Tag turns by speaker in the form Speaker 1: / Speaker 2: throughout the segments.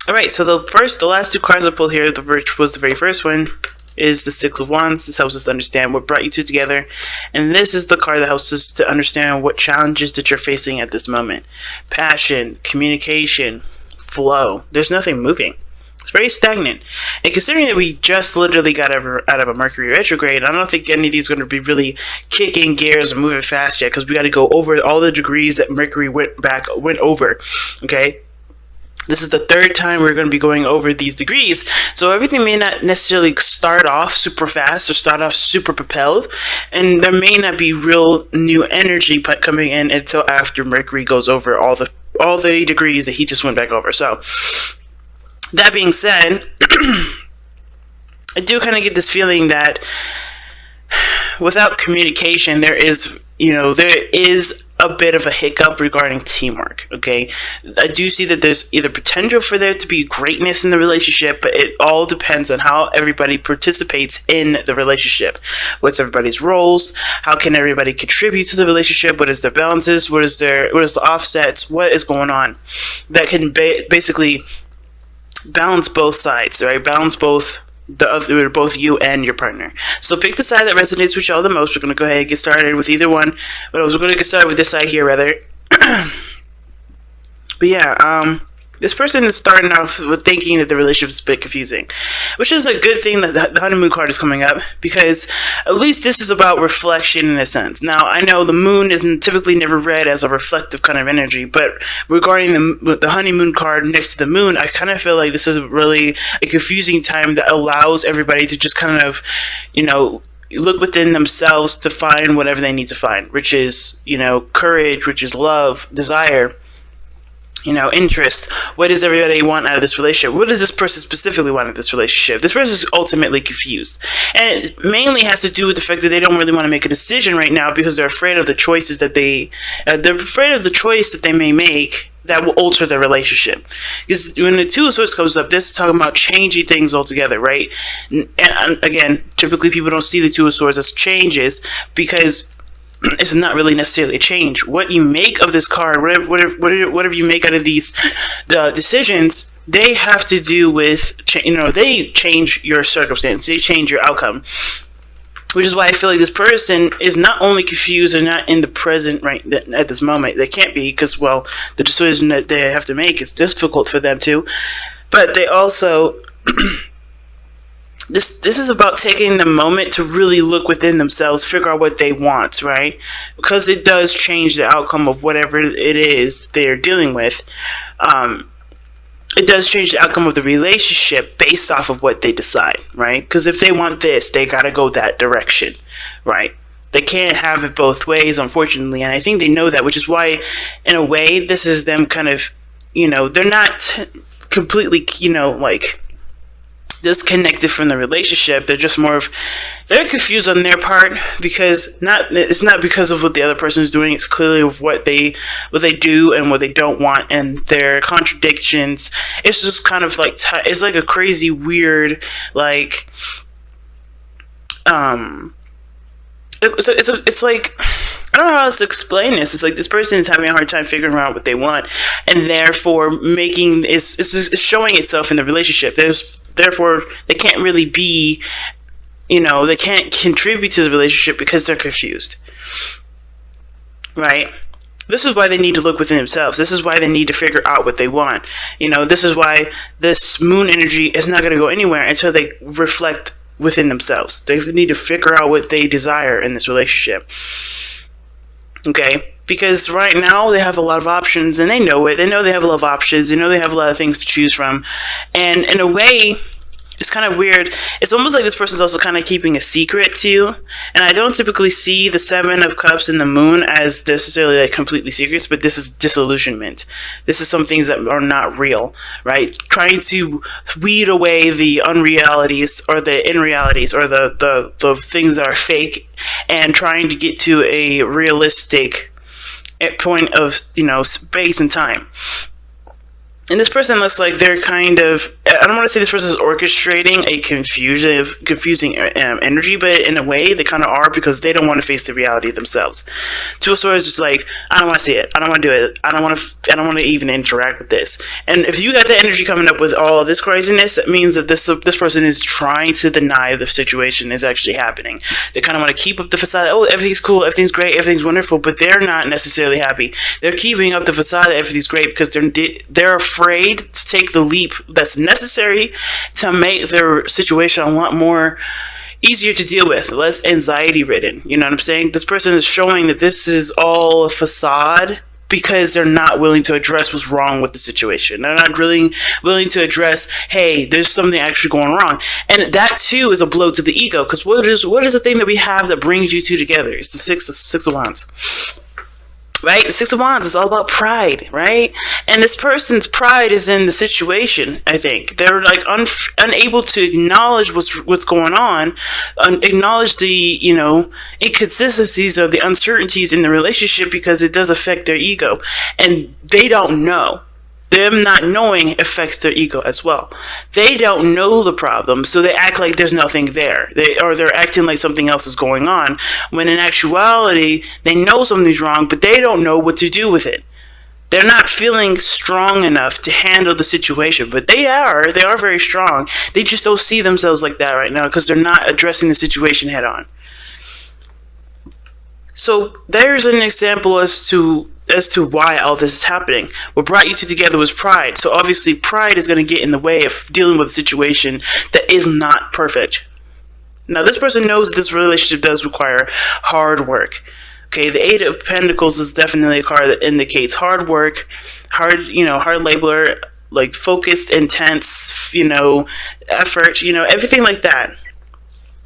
Speaker 1: All right, so the last two cards I pulled here, which was the very first one, is the Six of Wands. This helps us to understand what brought you two together. And this is the card that helps us to understand what challenges that you're facing at this moment. Passion, communication, flow. There's nothing moving. It's very stagnant. And considering that we just literally got out of a Mercury retrograde, I don't think any of these are going to be really kicking gears and moving fast yet, because we got to go over all the degrees that Mercury went over. Okay? This is the third time we're going to be going over these degrees, so everything may not necessarily start off super fast or start off super propelled, and there may not be real new energy coming in until after Mercury goes over all the degrees that he just went back over. So that being said, I do kind of get this feeling that without communication, there is a bit of a hiccup regarding teamwork. Okay, I do see that there's either potential for there to be greatness in the relationship, but it all depends on how everybody participates in the relationship. What's everybody's roles? How can everybody contribute to the relationship? What is their balances? What is the offsets? What is going on that can basically balance both sides, right? Balance both you and your partner. So pick the side that resonates with y'all the most. We're going to go ahead and get started with either one, but we're going to get started with this side here rather. But yeah, this person is starting off with thinking that the relationship is a bit confusing, which is a good thing that the honeymoon card is coming up, because at least this is about reflection in a sense. Now, I know the moon is typically never read as a reflective kind of energy, but regarding the honeymoon card next to the moon, I kind of feel like this is really a confusing time that allows everybody to just kind of, look within themselves to find whatever they need to find, which is, courage, which is love, desire, interest. What does everybody want out of this relationship? What does this person specifically want out of this relationship? This person is ultimately confused. And it mainly has to do with the fact that they don't really want to make a decision right now because they're afraid of the choices that they're afraid of the choice that they may make that will alter their relationship. Because when the Two of Swords comes up, this is talking about changing things altogether, right? And again, typically people don't see the Two of Swords as changes because it's not really necessarily a change. What you make of this card, whatever you make out of the decisions, they have to do with, they change your circumstance, they change your outcome. Which is why I feel like this person is not only confused and not in the present right at this moment. They can't be because, well, the decision that they have to make is difficult for them too. But they also... This is about taking the moment to really look within themselves, figure out what they want, right? Because it does change the outcome of whatever it is they're dealing with. It does change the outcome of the relationship based off of what they decide, right? Because if they want this, they gotta go that direction, right? They can't have it both ways, unfortunately, and I think they know that, which is why, in a way, this is them kind of, they're not completely, disconnected from the relationship. They're just they're confused on their part because it's not because of what the other person is doing. It's clearly of what they do and what they don't want and their contradictions. It's just kind of like it's like a crazy weird it's like, I don't know how else to explain this. It's like this person is having a hard time figuring out what they want, and therefore it's showing itself in the relationship. Therefore, they can't really be, they can't contribute to the relationship because they're confused, right? This is why they need to look within themselves. This is why they need to figure out what they want. This is why this moon energy is not going to go anywhere until they reflect within themselves. They need to figure out what they desire in this relationship. Okay? Because right now they have a lot of options and they know it. They know they have a lot of options. They know they have a lot of things to choose from. And in a way, it's kind of weird. It's almost like this person's also kind of keeping a secret too. And I don't typically see the Seven of Cups and the Moon as necessarily like completely secrets, but this is disillusionment. This is some things that are not real, right? Trying to weed away the unrealities or the unrealities or the things that are fake and trying to get to a realistic point of, space and time. And this person looks like they're kind of I don't want to say this person is orchestrating a confusing energy, but in a way they kind of are, because they don't want to face the reality themselves. Two of Swords is just like, I don't want to see it. I don't want to do it. I don't want to even interact with this. And if you got the energy coming up with all of this craziness, that means that this person is trying to deny the situation is actually happening. They kind of want to keep up the facade. Oh, everything's cool, everything's great, everything's wonderful, but they're not necessarily happy. They're keeping up the facade that everything's great because they're afraid to take the leap that's necessary to make their situation a lot more easier to deal with, less anxiety ridden. You know what I'm saying? This person is showing that this is all a facade because they're not willing to address what's wrong with the situation. They're not really willing to address, hey, there's something actually going wrong. And that too is a blow to the ego, because what is the thing that we have that brings you two together? It's the six of wands. Right? The Six of Wands is all about pride, right? And this person's pride is in the situation, I think. They're like unable to acknowledge what's going on, acknowledge the, inconsistencies of the uncertainties in the relationship, because it does affect their ego. And they don't know. Them not knowing affects their ego as well. They don't know the problem, so they act like there's nothing there. They're acting like something else is going on, when in actuality, they know something's wrong, but they don't know what to do with it. They're not feeling strong enough to handle the situation, but they are very strong. They just don't see themselves like that right now, because they're not addressing the situation head on. So there's an example as to why all this is happening. What brought you two together was pride. So obviously pride is going to get in the way of dealing with a situation that is not perfect. Now this person knows that this relationship does require hard work. Okay, the Eight of Pentacles is definitely a card that indicates hard work, hard labor, like focused, intense, effort, everything like that.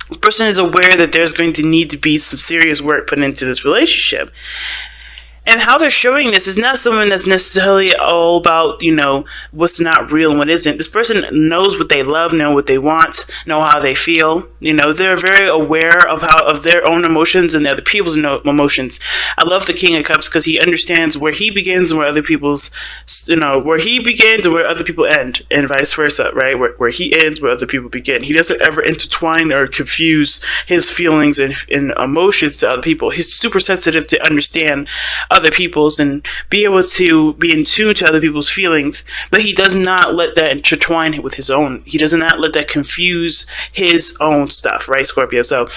Speaker 1: This person is aware that there's going to need to be some serious work put into this relationship. And how they're showing this is not someone that's necessarily all about, what's not real and what isn't. This person knows what they love, know what they want, know how they feel. They're very aware of their own emotions and other people's emotions. I love the King of Cups because he understands where he begins and where other people's, where he begins and where other people end, and vice versa, right? Where he ends, where other people begin. He doesn't ever intertwine or confuse his feelings and emotions to other people. He's super sensitive to understand other people's and be able to be in tune to other people's feelings, but he does not let that intertwine with his own. He does not let that confuse his own stuff, right, Scorpio? So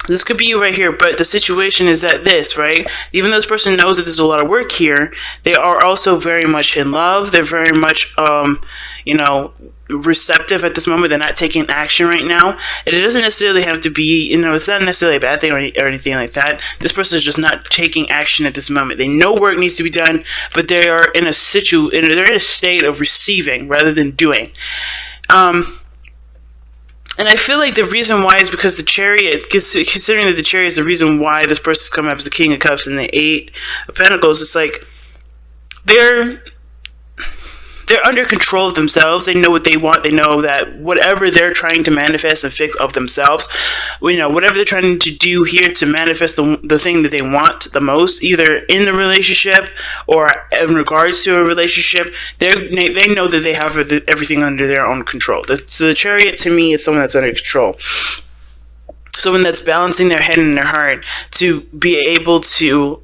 Speaker 1: this could be you right here, but the situation is that right? Even though this person knows that there's a lot of work here, they are also very much in love. They're very much, receptive at this moment. They're not taking action right now. And it doesn't necessarily have to be, it's not necessarily a bad thing or anything like that. This person is just not taking action at this moment. They know work needs to be done, but they are in a they're in a state of receiving rather than doing. And I feel like the reason why is because the Chariot, considering that the Chariot is the reason why this person's coming up as the King of Cups and the Eight of Pentacles, it's like they're under control of themselves. They know what they want. They know that whatever they're trying to manifest and fix of themselves, whatever they're trying to do here to manifest the thing that they want the most, either in the relationship or in regards to a relationship, they know that they have everything under their own control. So the Chariot to me is someone that's under control. Someone that's balancing their head and their heart to be able to,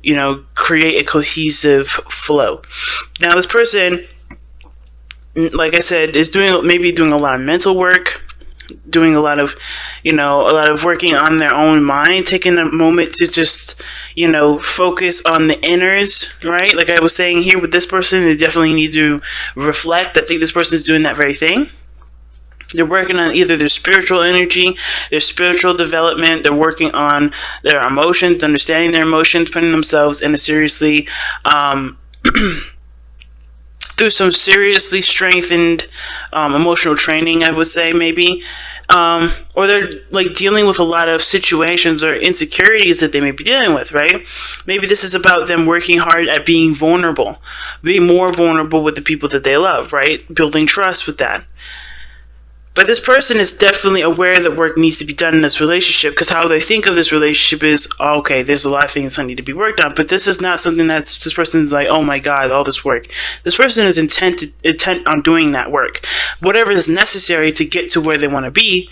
Speaker 1: create a cohesive flow. Now this person, like I said, is doing a lot of mental work, doing a lot of working on their own mind, taking a moment to just, focus on the inners, right? Like I was saying here with this person, they definitely need to reflect. I think this person is doing that very thing. They're working on either their spiritual energy, their spiritual development. They're working on their emotions, understanding their emotions, putting themselves in a seriously, through some seriously strengthened emotional training, I would say, maybe. Or they're like dealing with a lot of situations or insecurities that they may be dealing with, right? Maybe this is about them working hard at being vulnerable, being more vulnerable with the people that they love, right? Building trust with that. But this person is definitely aware that work needs to be done in this relationship, because how they think of this relationship is, oh, okay, there's a lot of things that need to be worked on. But this is not something that's, this person's like, oh my God, all this work. This person is intent on doing that work, whatever is necessary to get to where they want to be,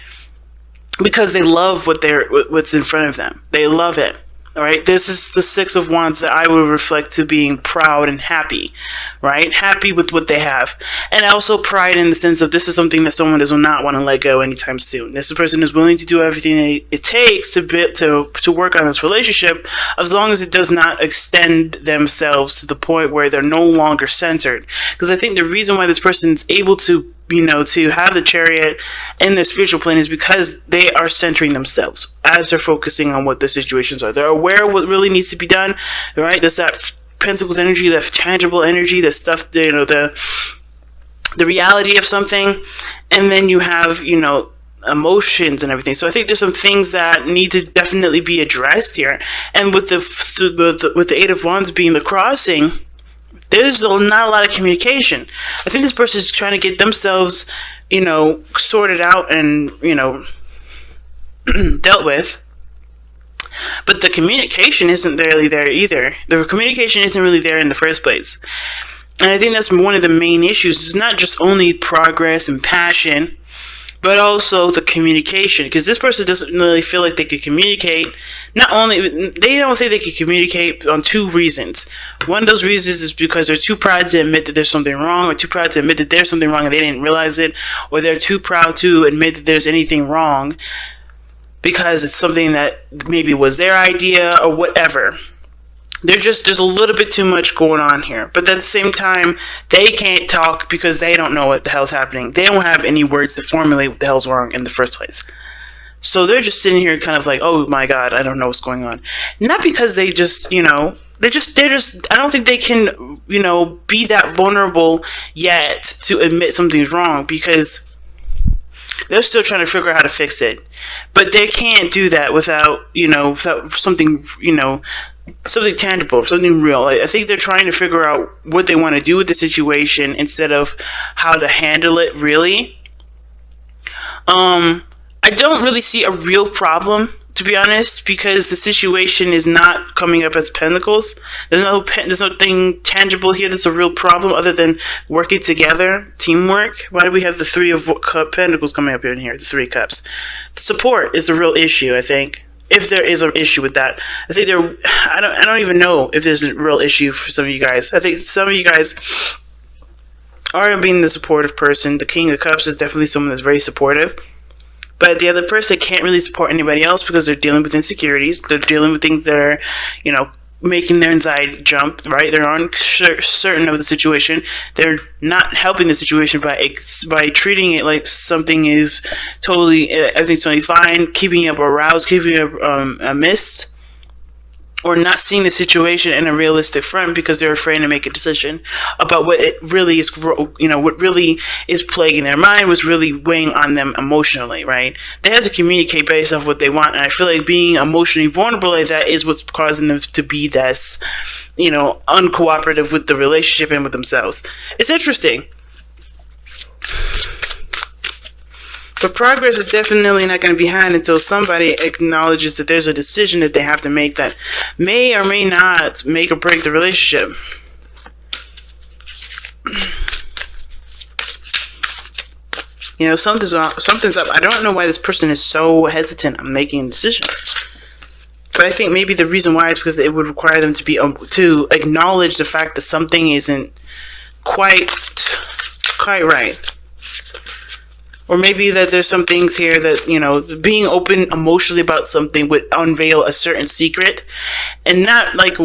Speaker 1: because they love what's in front of them. They love it. All right, this is the Six of Wands that I would reflect to being proud and happy, right? Happy with what they have. And also pride in the sense of this is something that someone does not want to let go anytime soon. This person is willing to do everything it takes to work on this relationship, as long as it does not extend themselves to the point where they're no longer centered. Because I think the reason why this person is able to to have the Chariot in their spiritual plane is because they are centering themselves as they're focusing on what the situations are. They're aware of what really needs to be done, right? There's that Pentacles energy, that tangible energy, that stuff, the reality of something, and then you have, emotions and everything. So I think there's some things that need to definitely be addressed here. And with the Eight of Wands being the crossing, there's not a lot of communication. I think this person is trying to get themselves, sorted out and, dealt with. But the communication isn't really there either. The communication isn't really there in the first place. And I think that's one of the main issues. It's not just only progress and passion, but also the communication, because this person doesn't really feel like they could communicate. Not only, they don't think they can communicate on two reasons. One of those reasons is because they're too proud to admit that there's something wrong, or too proud to admit that there's something wrong and they didn't realize it, or they're too proud to admit that there's anything wrong because it's something that maybe was their idea or whatever. There's a little bit too much going on here. But at the same time, they can't talk because they don't know what the hell's happening. They don't have any words to formulate what the hell's wrong in the first place. So they're just sitting here kind of like, oh my God, I don't know what's going on. Not because they just, they're just, I don't think they can, be that vulnerable yet to admit something's wrong, because they're still trying to figure out how to fix it. But they can't do that without something, something tangible, something real. I think they're trying to figure out what they want to do with the situation instead of how to handle it, really. I don't really see a real problem, to be honest, because the situation is not coming up as pentacles. There's nothing tangible here that's a real problem other than working together, teamwork. Why do we have the Three of Pentacles coming up in here, the Three Cups? The support is the real issue, I think. If there is an issue with that, I think I don't even know if there's a real issue for some of you guys. I think some of you guys are being the supportive person. The King of Cups is definitely someone that's very supportive. But the other person can't really support anybody else because they're dealing with insecurities. They're dealing with things that are, making their anxiety jump, right? They're uncertain of the situation. They're not helping the situation by treating it like something is everything's totally fine, keeping up aroused, keeping up a mist, or not seeing the situation in a realistic front because they're afraid to make a decision about what it really is, what really is plaguing their mind, what's really weighing on them emotionally, right? They have to communicate based off what they want, and I feel like being emotionally vulnerable like that is what's causing them to be this, uncooperative with the relationship and with themselves. It's interesting. But progress is definitely not going to be had until somebody acknowledges that there's a decision that they have to make that may or may not make or break the relationship. Something's up. I don't know why this person is so hesitant on making a decision. But I think maybe the reason why is because it would require them to acknowledge the fact that something isn't quite right. Or maybe that there's some things here that, being open emotionally about something would unveil a certain secret. And not like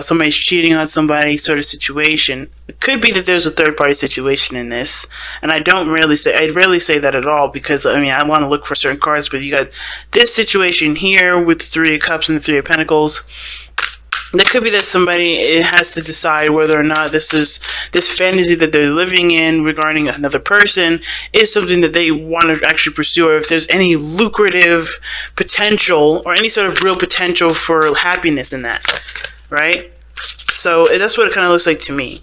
Speaker 1: somebody's cheating on somebody sort of situation. It could be that there's a third party situation in this. And I rarely say that at all, because, I want to look for certain cards. But you got this situation here with the Three of Cups and the Three of Pentacles. There could be that somebody has to decide whether or not this fantasy that they're living in regarding another person is something that they want to actually pursue, or if there's any lucrative potential or any sort of real potential for happiness in that, right? So that's what it kind of looks like to me.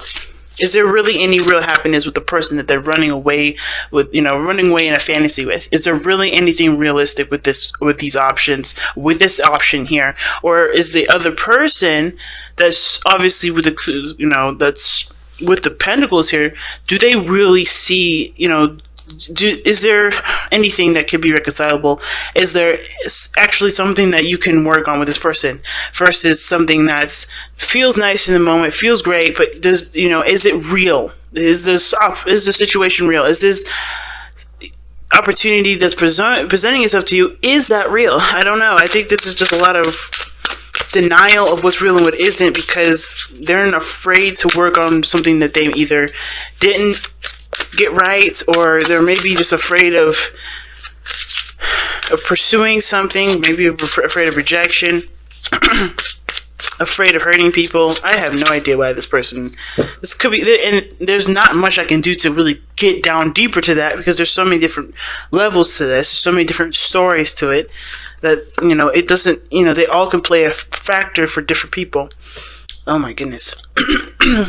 Speaker 1: Is there really any real happiness with the person that they're running away with, running away in a fantasy with? Is there really anything realistic with these options, with this option here? Or is the other person that's obviously with that's with the pentacles here, do they really see, is there anything that could be reconcilable? Is there actually something that you can work on with this person versus something that feels nice in the moment, feels great, but is it real? Is the situation real? Is this opportunity that's presenting itself to you, is that real? I don't know. I think this is just a lot of denial of what's real and what isn't, because they're afraid to work on something that they either didn't get right, or they're maybe just afraid of pursuing something, maybe afraid of rejection, afraid of hurting people. I have no idea why this could be, and there's not much I can do to really get down deeper to that, because there's so many different levels to this, so many different stories to it, that it doesn't, they all can play a factor for different people. Oh my goodness.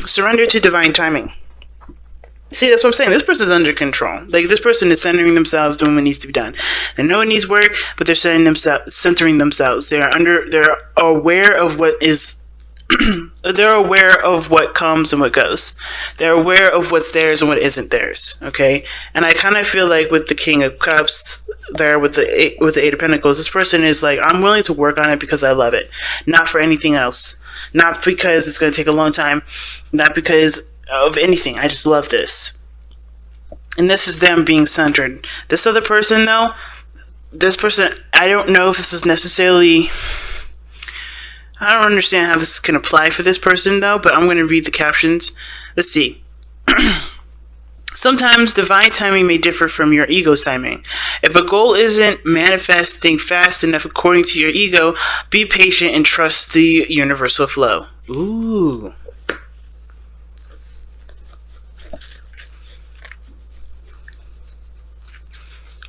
Speaker 1: Surrender to divine timing. See, that's what I'm saying. This person's under control. Like, this person is centering themselves, doing what needs to be done. They know it needs work, but they're centering themselves. They're aware of what is. They're aware of what comes and what goes. They're aware of what's theirs and what isn't theirs. Okay, and I kind of feel like with the King of Cups there, with the Eight of Pentacles, this person is like, I'm willing to work on it because I love it, not for anything else, not because it's going to take a long time, not because of anything. I just love this. And this is them being centered. This other person, though, I don't know if this is necessarily, I don't understand how this can apply for this person, though, but I'm going to read the captions. Let's see. Sometimes divine timing may differ from your ego's timing. If a goal isn't manifesting fast enough according to your ego, be patient and trust the universal flow. Ooh.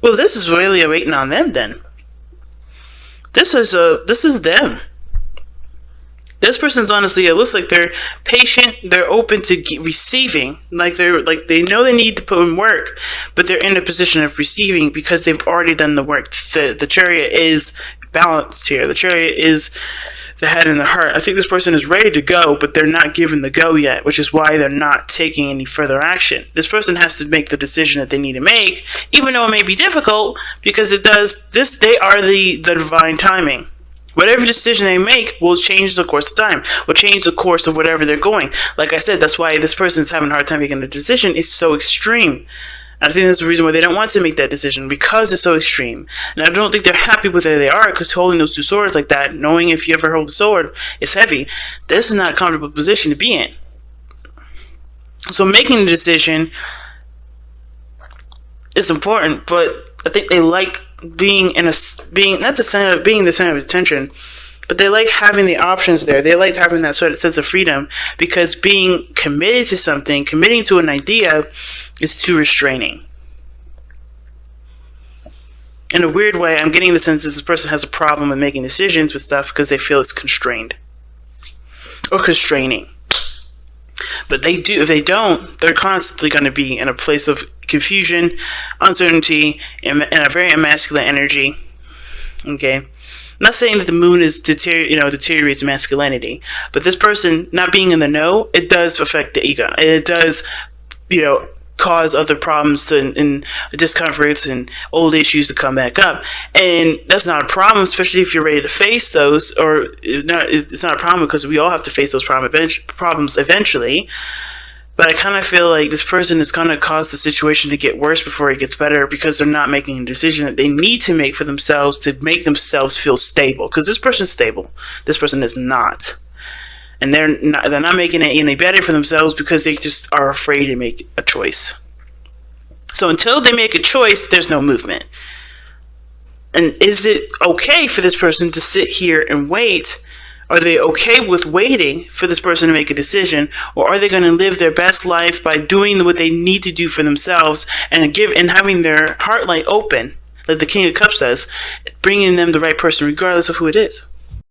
Speaker 1: Well, this is really waiting on them then. This is them. This person's honestly, it looks like they're patient, they're open to receiving. Like they know they need to put in work, but they're in a position of receiving because they've already done the work. The Chariot is balanced here. The Chariot is the head and the heart. I think this person is ready to go, but they're not given the go yet, which is why they're not taking any further action. This person has to make the decision that they need to make, even though it may be difficult, because they are the divine timing. Whatever decision they make will change the course of time, will change the course of whatever they're going. Like I said, that's why this person's having a hard time making a decision. It's so extreme. I think that's the reason why they don't want to make that decision, because it's so extreme. And I don't think they're happy with where they are, because holding those two swords like that, knowing if you ever hold a sword, it's heavy. This is not a comfortable position to be in. So making the decision is important, but I think they like being the center of attention, but they like having the options there. They like having that sort of sense of freedom, because being committed to something, committing to an idea, is too restraining. In a weird way, I'm getting the sense that this person has a problem with making decisions with stuff because they feel it's constrained or constraining. But if they don't, they're constantly going to be in a place of confusion, uncertainty, and a very masculine energy. Okay, I'm not saying that the moon is deteriorates masculinity, but this person not being in the know, it does affect the ego. It does, cause other problems and discomforts and old issues to come back up, and that's not a problem, especially if you're ready to face those. Or it's not a problem, because we all have to face those problems eventually. But I kind of feel like this person is going to cause the situation to get worse before it gets better, because they're not making a decision that they need to make for themselves to make themselves feel stable. Because this person's stable, this person is not. And they're not making it any better for themselves, because they just are afraid to make a choice. So until they make a choice, there's no movement. And is it okay for this person to sit here and wait? Are they okay with waiting for this person to make a decision? Or are they going to live their best life by doing what they need to do for themselves, and having their heart light open, like the King of Cups says, bringing them the right person regardless of who it is?